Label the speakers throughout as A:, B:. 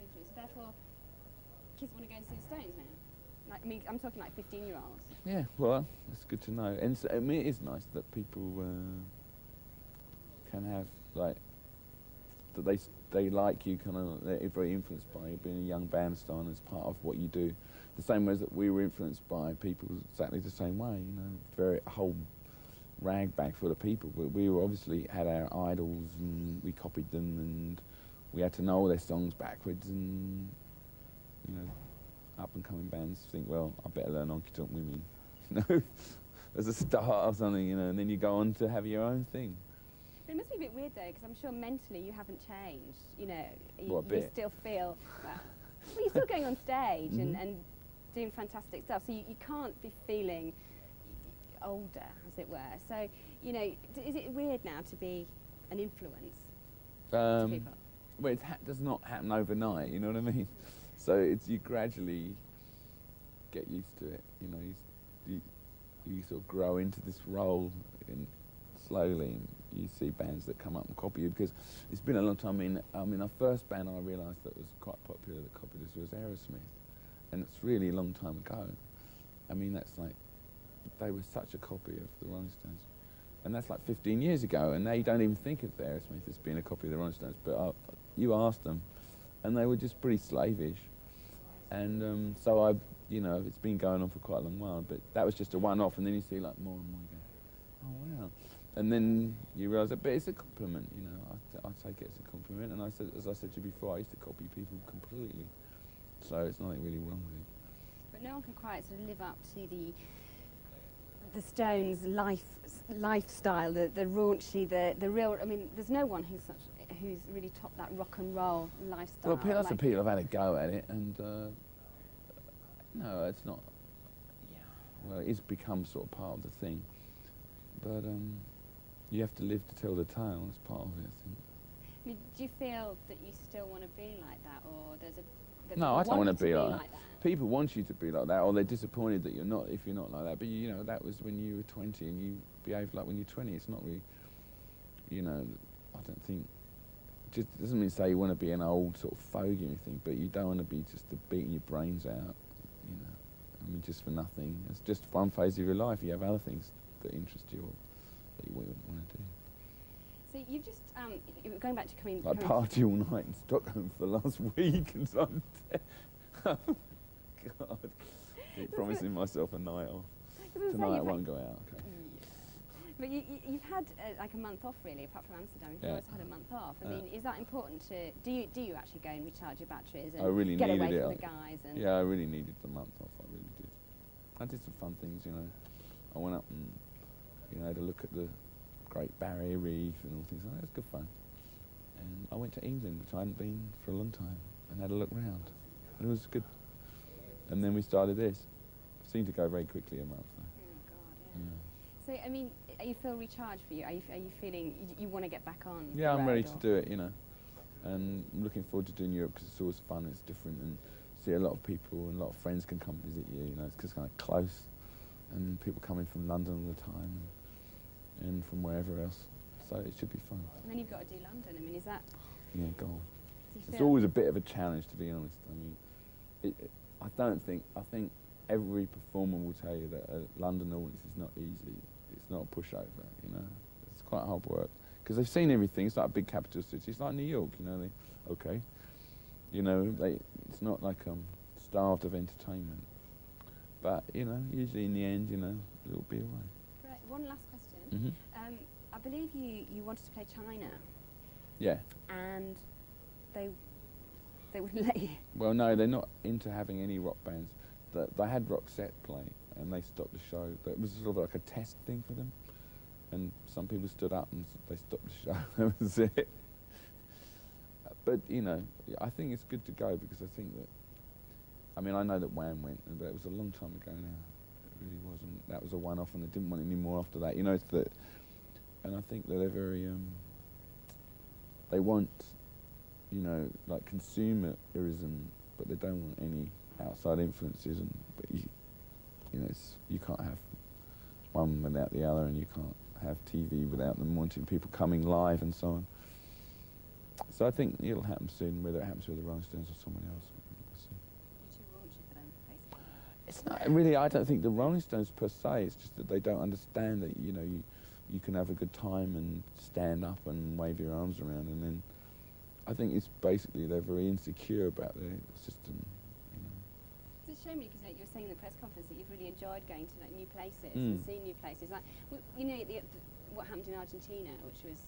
A: influence. Therefore, kids want to go and see the Stones now. Like, I mean, I'm talking like 15-year-olds.
B: Yeah, well, that's good to know. And so, I mean, it is nice that people can have, like, that they like you, kind of, they're very influenced by you being a young bandstand as part of what you do. The same way that we were influenced by people exactly the same way, you know, very a whole rag bag full of people. But we were obviously had our idols and we copied them and we had to know all their songs backwards and, you know, up and coming bands think, well, I better learn Honky Tonk Women, you know, as a start or something, you know, and then you go on to have your own thing.
A: It must be a bit weird though, because I'm sure mentally you haven't changed. You know,
B: What,
A: you still feel well, you're still going on stage and doing fantastic stuff. So you can't be feeling older, as it were. So, you know, is it weird now to be an influence to people?
B: Well, it does not happen overnight. You know what I mean? So it's you gradually get used to it. You know, you sort of grow into this role and slowly. And you see bands that come up and copy you because it's been a long time. I mean, our first band I realised that was quite popular that copied us was Aerosmith, and it's really a long time ago. I mean, that's like they were such a copy of the Rolling Stones, and that's like 15 years ago, and they don't even think of Aerosmith as being a copy of the Rolling Stones. But you asked them, and they were just pretty slavish, and so you know, it's been going on for quite a long while. But that was just a one-off, and then you see like more and more. You go, oh wow. And then you realise that, but it's a compliment, you know. I take it as a compliment, and as I said to you before, I used to copy people completely, so it's nothing really wrong with it.
A: But no one can quite sort of live up to the Stones' lifestyle, the raunchy, the real. I mean, there's no one who's really topped that rock and roll lifestyle.
B: Well, lots of people have had a go at it, and no, it's not. Yeah, well, it's become sort of part of the thing, but you have to live to tell the tale. That's part of it, I think.
A: I mean, do you feel that you still want to be like that, or there's a...
B: No, I don't want to be like
A: that.
B: People want you to be like that, or they're disappointed that you're not, if you're not like that. But, you know, that was when you were 20 and you behaved like when you're 20. It's not really, you know, I don't think... Just doesn't mean to say you want to be an old sort of fogey or anything, but you don't want to be just beating your brains out, you know. I mean, just for nothing. It's just one phase of your life. You have other things that interest you or that you wouldn't want to do.
A: So you've just, going back to coming...
B: Like party all night in Stockholm for the last week and so on. Oh, God. Keep promising myself a night off. Tonight I won't go out, okay.
A: Yeah. But you've had like a month off really, apart from Amsterdam. You've always had a month off. I mean, is that important to... Do you actually go and recharge your batteries and
B: I really
A: get away
B: needed
A: from
B: it.
A: the guys? And
B: yeah, I really needed the month off, I really did. I did some fun things, you know. I went up and, you know, had a look at the Great Barrier Reef and all things like that. It was good fun. And I went to England, which I hadn't been for a long time, and had a look round. And it was good. And then we started this. It seemed to go very quickly a month.
A: Oh, God, yeah. So, I mean, you feel recharged for you? Are you feeling you want to get back on?
B: Yeah, I'm ready to do it, you know. And I'm looking forward to doing Europe because it's always fun, it's different, and see a lot of people and a lot of friends can come visit you, you know, it's just kind of close. And people coming from London all the time and from wherever else. So it should be fun.
A: And then you've got to do London. I mean, is that...
B: Yeah, go on. It's always a bit of a challenge, to be honest. I mean, I think every performer will tell you that a London audience is not easy. It's not a pushover, you know. It's quite hard work. Because they've seen everything. It's like a big capital city. It's like New York, you know. Okay. You know, it's not like starved of entertainment. But, you know, usually in the end, you know, it'll be all right.
A: Right, one last question. I believe you wanted to play China.
B: Yeah.
A: And they wouldn't let you.
B: Well, no, they're not into having any rock bands. They had Roxette play, and they stopped the show. It was sort of like a test thing for them. And some people stood up and they stopped the show. That was it. But, you know, I think it's good to go because I think that... I mean, I know that Wham went, but it was a long time ago now. It really wasn't. That was a one-off, and they didn't want any more after that. You know, it's that... And I think that they're very... they want, you know, like consumerism, but they don't want any outside influences. But you know, you can't have one without the other, and you can't have TV without them wanting people coming live and so on. So I think it'll happen soon, whether it happens with the Rolling Stones or someone else. We'll see.
A: You're too raunchy for them, basically.
B: It's not really. I don't think the Rolling Stones per se. It's just that they don't understand that you can have a good time and stand up and wave your arms around, and then I think it's basically they're very insecure about their system.
A: It's a shame because you were saying in the press conference that you've really enjoyed going to like new places and seeing new places. Like what happened in Argentina, which was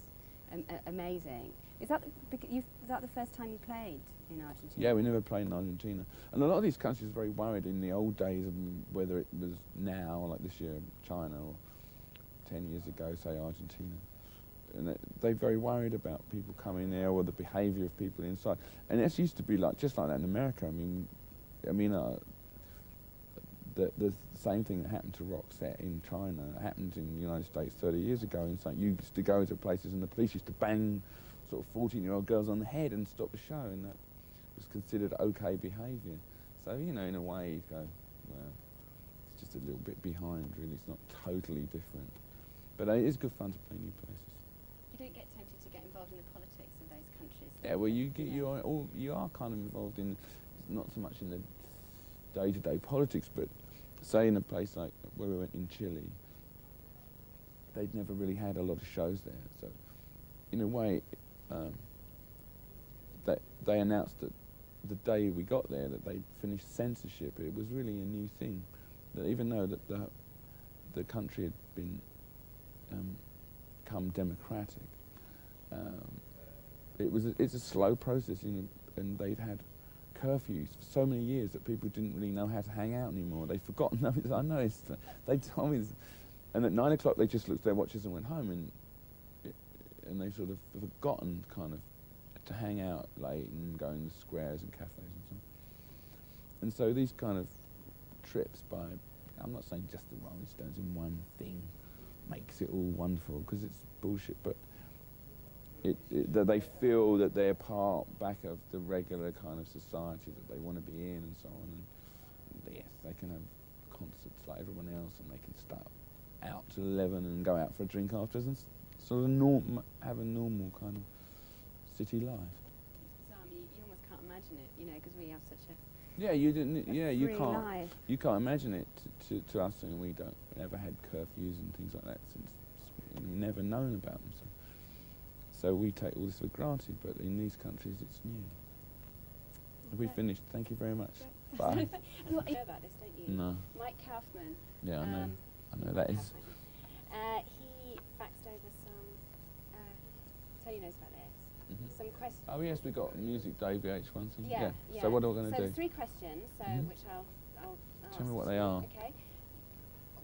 A: amazing. Is that the first time you played in Argentina?
B: Yeah, we never played in Argentina, and a lot of these countries are very worried in the old days of whether it was now, like this year, China, or 10 years ago, say Argentina. And they're very worried about people coming there or the behaviour of people inside. And it used to be just like that in America. The same thing that happened to Roxette in China happened in the United States 30 years ago. And so you used to go to places and the police used to bang sort of 14-year-old girls on the head and stop the show, and that was considered okay behaviour. So, in a way you go, well, it's just a little bit behind, really. It's not totally different. But it is good fun to play new places.
A: You don't get tempted to get involved in the politics of those countries?
B: Yeah, well, you are kind of involved in, not so much in the day-to-day politics, but say in a place like where we went in Chile, they'd never really had a lot of shows there. So, in a way, they announced that the day we got there that they'd finished censorship. It was really a new thing, that even though that the country had been become democratic, it's a slow process, and they'd had curfews for so many years that people didn't really know how to hang out anymore. They'd forgotten. I know. They told me this, and at 9 o'clock they just looked at their watches and went home, and they sort of forgotten kind of to hang out late and go in the squares and cafes and so on. And so these kind of trips by, I'm not saying just the Rolling Stones in one thing makes it all wonderful, because it's bullshit, but that they feel that they're part back of the regular kind of society that they want to be in and so on. And yes, they can have concerts like everyone else, and they can start out till 11 and go out for a drink afterwards and sort of have a normal kind of city life.
A: It's bizarre. I mean, you almost can't imagine it, because we have such a
B: you can't imagine it to us, and we don't ever had curfews and things like that since we've never known about them. So we take all this for granted, but in these countries it's new. We finished. Thank you very much. Bye.
A: You know about this, don't you?
B: No.
A: Mike Kaufman.
B: Yeah, I know that is.
A: He faxed over some. Tony knows about this. Some questions.
B: Oh yes, we got Music Day VH1 thing.
A: Yeah.
B: So what are we going to do?
A: So 3 questions, which I'll
B: Tell me
A: ask
B: what they are.
A: Okay.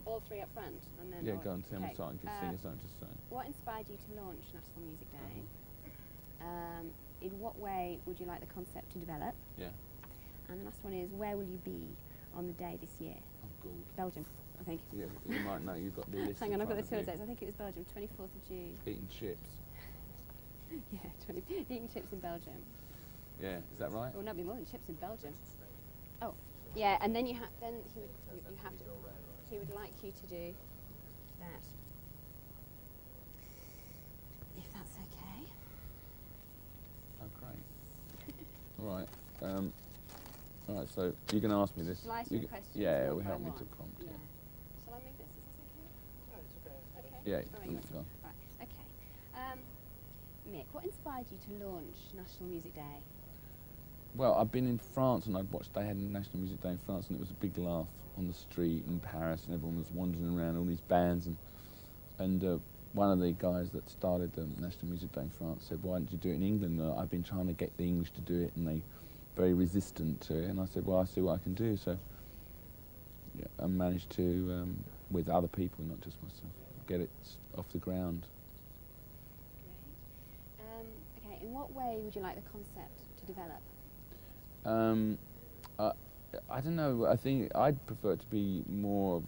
A: All 3 up front, and then.
B: Yeah, go on. Tell me something. Sing us something to say.
A: What inspired you to launch National Music Day? In what way would you like the concept to develop?
B: Yeah.
A: And the last one is, where will you be on the day this year?
B: Oh, God.
A: Belgium, I think.
B: Yeah, you might know. You've got the list.
A: Hang on, I've got the tour dates. I think it was Belgium, 24th of June.
B: Eating chips.
A: Yeah, eating chips in Belgium.
B: Yeah, is that right?
A: Well, no, it'd be more than chips in Belgium. Oh, yeah, and then he would like you to do that. If that's okay.
B: Oh, great. All right, so you're going to ask me this.
A: Shall I ask you a question?
B: Yeah, it will help me to prompt.
A: Yeah. Shall I move this? Is this okay?
C: No, it's okay.
A: Okay.
B: Yeah,
A: All right,
B: go on.
A: right. Okay. Mick, what inspired you to launch National Music Day?
B: Well, I've been in France, and they had a National Music Day in France, and it was a big laugh on the street in Paris, and everyone was wandering around, all these bands, and one of the guys that started the National Music Day in France said, why don't you do it in England? I've been trying to get the English to do it, and they're very resistant to it, and I said, well, I'll see what I can do. So yeah, I managed to, with other people, not just myself, get it off the ground.
A: Great. Okay, in what way would you like the concept to develop?
B: I don't know. I think I'd prefer it to be more of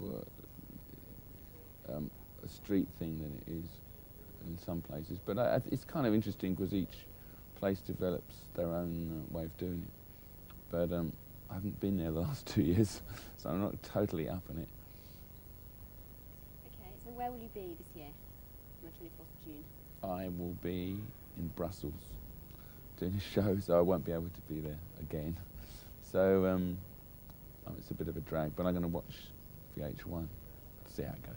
B: a street thing than it is in some places. But it's kind of interesting because each place develops their own way of doing it. But I haven't been there the last 2 years, so I'm not totally up on it.
A: Okay, so where will you be this year, on the 24th of June?
B: I will be in Brussels doing a show, so I won't be able to be there again. So it's a bit of a drag, but I'm going to watch VH1 to see how it goes.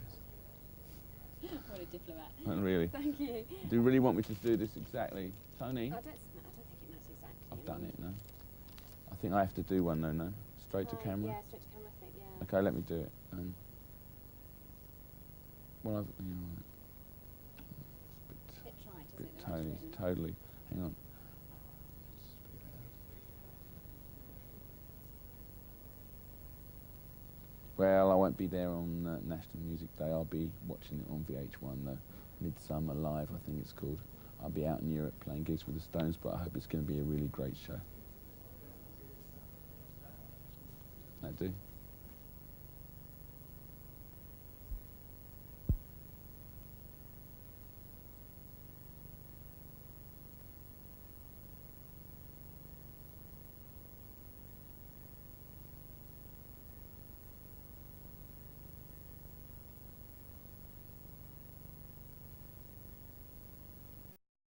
A: What a diplomat.
B: Not really.
A: Thank you.
B: Do you really want me to do this exactly? Tony?
A: I don't think it matters exactly.
B: I've done it, no? I think I have to do one though, no? Straight to camera?
A: Yeah, straight to camera, I think, yeah.
B: Okay, let me do it. Well, I've, you know,
A: Bit trite, isn't
B: bit
A: it? the way
B: Tony,
A: it's written?
B: totally. Hang on. Well, I won't be there on National Music Day. I'll be watching it on VH1, the Midsummer Live, I think it's called. I'll be out in Europe playing gigs with the Stones, but I hope it's going to be a really great show. That do?